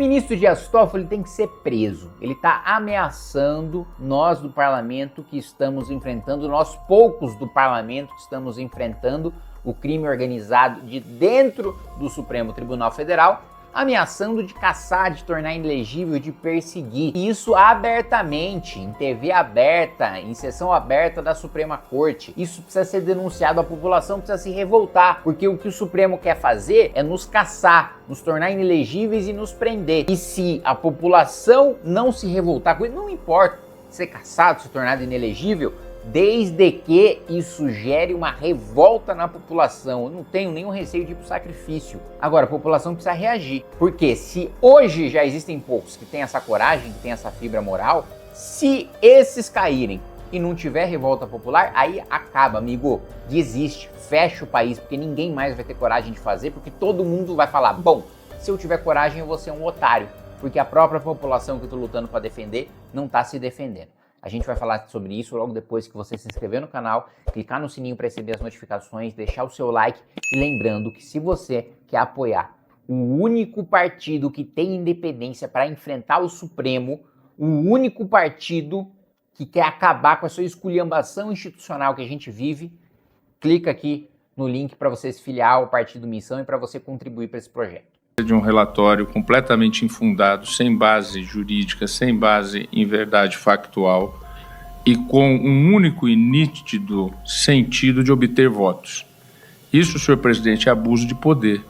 ministro Dias Toffoli tem que ser preso. Ele está ameaçando nós do parlamento que estamos enfrentando, nós poucos do parlamento que estamos enfrentando o crime organizado de dentro do Supremo Tribunal Federal, ameaçando de caçar, de tornar inelegível, de perseguir. Isso abertamente, em TV aberta, em sessão aberta da Suprema Corte. Isso precisa ser denunciado, a população precisa se revoltar, porque o que o Supremo quer fazer é nos caçar, nos tornar inelegíveis e nos prender. E se a população não se revoltar com isso, não importa ser caçado, se tornar inelegível, desde que isso gere uma revolta na população. Eu não tenho nenhum receio de ir pro sacrifício. Agora, a população precisa reagir. Porque se hoje já existem poucos que têm essa coragem, que têm essa fibra moral, se esses caírem e não tiver revolta popular, aí acaba, amigo. Desiste, fecha o país, porque ninguém mais vai ter coragem de fazer, porque todo mundo vai falar, bom, se eu tiver coragem eu vou ser um otário, porque a própria população que eu tô lutando para defender não tá se defendendo. A gente vai falar sobre isso logo depois que você se inscrever no canal, clicar no sininho para receber as notificações, deixar o seu like e lembrando que se você quer apoiar o único partido que tem independência para enfrentar o Supremo, o único partido que quer acabar com essa esculhambação institucional que a gente vive, clica aqui no link para você se filiar ao Partido Missão e para você contribuir para esse projeto. De um relatório completamente infundado, sem base jurídica, sem base em verdade factual e com um único e nítido sentido de obter votos. Isso, senhor presidente, é abuso de poder.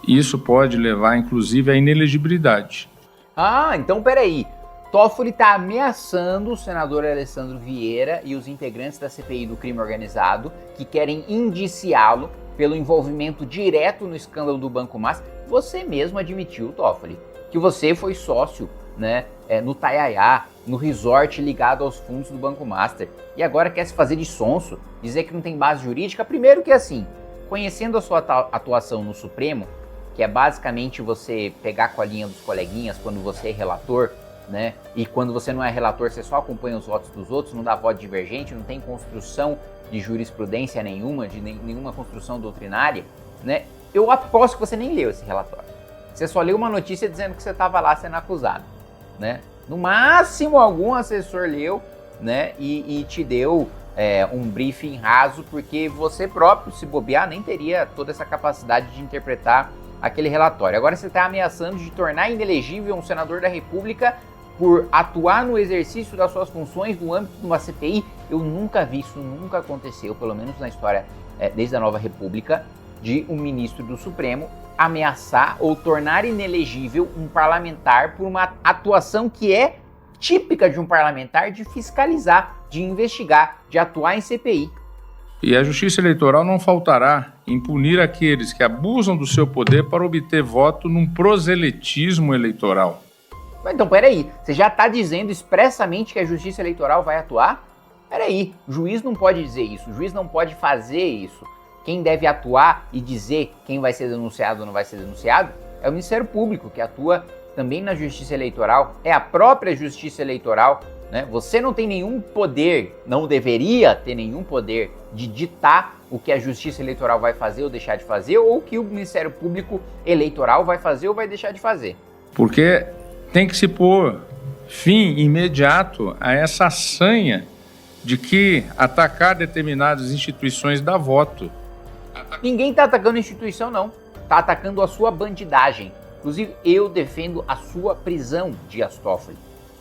Isso pode levar, inclusive, à inelegibilidade. Ah, então peraí. Toffoli está ameaçando o senador Alessandro Vieira e os integrantes da CPI do crime organizado que querem indiciá-lo pelo envolvimento direto no escândalo do Banco Master. Você mesmo admitiu, Toffoli, que você foi sócio, né, no Taiaiá, no resort ligado aos fundos do Banco Master, e agora quer se fazer de sonso, dizer que não tem base jurídica. Primeiro que assim, conhecendo a sua atuação no Supremo, que é basicamente você pegar a colinha dos coleguinhas quando você é relator, né, e quando você não é relator você só acompanha os votos dos outros, não dá voto divergente, não tem construção de jurisprudência nenhuma, de nenhuma construção doutrinária, né? Eu aposto que você nem leu esse relatório. Você só leu uma notícia dizendo que você estava lá sendo acusado, né? No máximo algum assessor leu, né? E te deu um briefing raso, porque você próprio, se bobear, nem teria toda essa capacidade de interpretar aquele relatório. Agora você está ameaçando de tornar inelegível um senador da República por atuar no exercício das suas funções no âmbito de uma CPI. Eu nunca vi isso, nunca aconteceu, pelo menos na história desde a Nova República, de um ministro do Supremo ameaçar ou tornar inelegível um parlamentar por uma atuação que é típica de um parlamentar, de fiscalizar, de investigar, de atuar em CPI. E a Justiça Eleitoral não faltará em punir aqueles que abusam do seu poder para obter voto num proselitismo eleitoral. Então, peraí, você já está dizendo expressamente que a Justiça Eleitoral vai atuar? Peraí, o juiz não pode dizer isso, o juiz não pode fazer isso. Quem deve atuar e dizer quem vai ser denunciado ou não vai ser denunciado é o Ministério Público, que atua também na Justiça Eleitoral, é a própria Justiça Eleitoral, né? Você não tem nenhum poder, não deveria ter nenhum poder de ditar o que a Justiça Eleitoral vai fazer ou deixar de fazer, ou o que o Ministério Público Eleitoral vai fazer ou vai deixar de fazer. Porque tem que se pôr fim imediato a essa sanha de que atacar determinadas instituições dá voto. Ninguém está atacando a instituição, não. Está atacando a sua bandidagem. Inclusive, eu defendo a sua prisão, Dias Toffoli.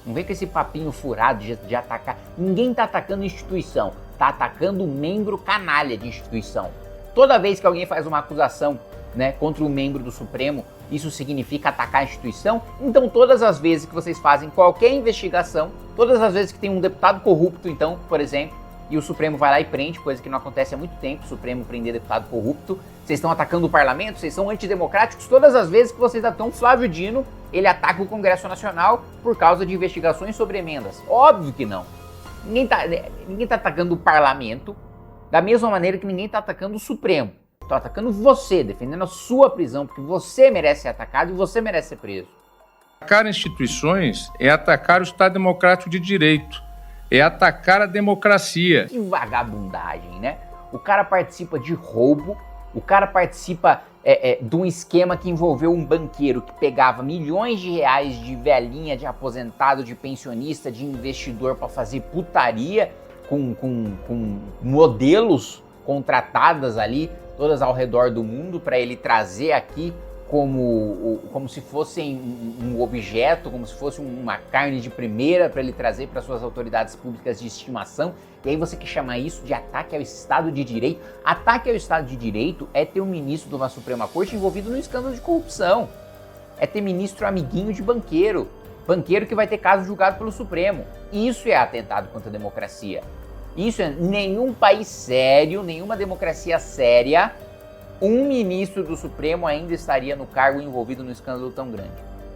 Não vem com esse papinho furado de atacar. Ninguém está atacando a instituição. Está atacando um membro canalha de instituição. Toda vez que alguém faz uma acusação, né, contra um membro do Supremo, isso significa atacar a instituição. Então, todas as vezes que vocês fazem qualquer investigação, todas as vezes que tem um deputado corrupto, então, por exemplo, e o Supremo vai lá e prende, coisa que não acontece há muito tempo, o Supremo prender deputado corrupto, vocês estão atacando o parlamento, vocês são antidemocráticos. Todas as vezes que vocês atacam Flávio Dino, ele ataca o Congresso Nacional por causa de investigações sobre emendas. Óbvio que não. Ninguém tá atacando o parlamento da mesma maneira que ninguém tá atacando o Supremo. Tô atacando você, defendendo a sua prisão, porque você merece ser atacado e você merece ser preso. Atacar instituições é atacar o Estado Democrático de Direito, é atacar a democracia. Que vagabundagem, né? O cara participa de roubo, o cara participa de um esquema que envolveu um banqueiro que pegava milhões de reais de velhinha, de aposentado, de pensionista, de investidor para fazer putaria com modelos contratadas ali, todas ao redor do mundo, para ele trazer aqui como se fossem um objeto, como se fosse uma carne de primeira para ele trazer para suas autoridades públicas de estimação. E aí você quer chamar isso de ataque ao Estado de Direito? Ataque ao Estado de Direito é ter um ministro de uma Suprema Corte envolvido no escândalo de corrupção. É ter ministro amiguinho de banqueiro. Banqueiro que vai ter caso julgado pelo Supremo. Isso é atentado contra a democracia. Isso é nenhum país sério, nenhuma democracia séria, um ministro do Supremo ainda estaria no cargo envolvido num escândalo tão grande.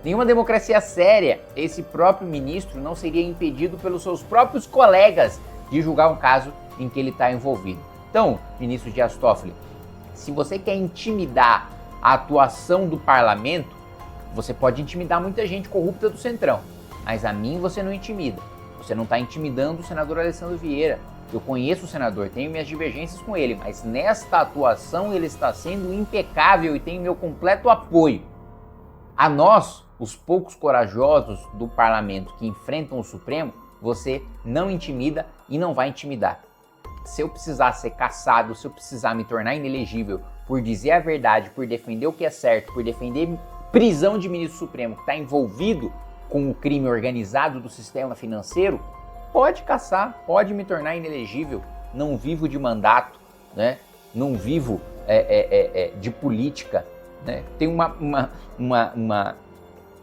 Nenhuma democracia séria, esse próprio ministro não seria impedido pelos seus próprios colegas de julgar um caso em que ele está envolvido. Então, ministro Dias Toffoli, se você quer intimidar a atuação do parlamento, você pode intimidar muita gente corrupta do Centrão, mas a mim você não intimida. Você não está intimidando o senador Alessandro Vieira. Eu conheço o senador, tenho minhas divergências com ele, mas nesta atuação ele está sendo impecável e tem meu completo apoio. A nós, os poucos corajosos do parlamento que enfrentam o Supremo, você não intimida e não vai intimidar. Se eu precisar ser cassado, se eu precisar me tornar inelegível por dizer a verdade, por defender o que é certo, por defender prisão de ministro supremo que está envolvido com o crime organizado do sistema financeiro, pode caçar, pode me tornar inelegível. Não vivo de mandato, né? Não vivo de política, né? Tenho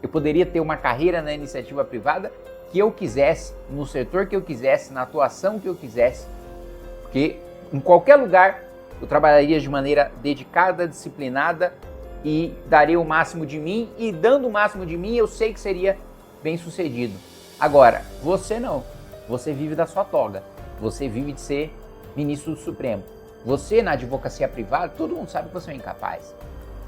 eu poderia ter uma carreira na iniciativa privada que eu quisesse, no setor que eu quisesse, na atuação que eu quisesse, porque em qualquer lugar eu trabalharia de maneira dedicada, disciplinada e daria o máximo de mim, e dando o máximo de mim eu sei que seria bem sucedido. Agora, você não. Você vive da sua toga, você vive de ser ministro do Supremo. Você, na advocacia privada, todo mundo sabe que você é incapaz.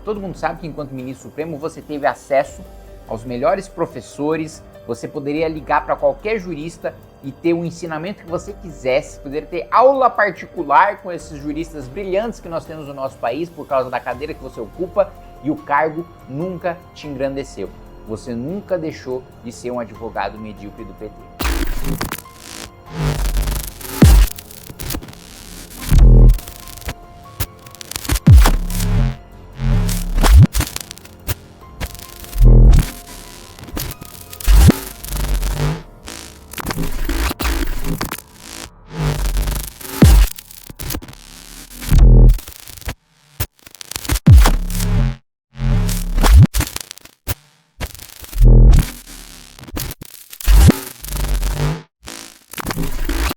Todo mundo sabe que enquanto ministro supremo você teve acesso aos melhores professores, você poderia ligar para qualquer jurista e ter o ensinamento que você quisesse, poderia ter aula particular com esses juristas brilhantes que nós temos no nosso país por causa da cadeira que você ocupa, e o cargo nunca te engrandeceu. Você nunca deixou de ser um advogado medíocre do PT.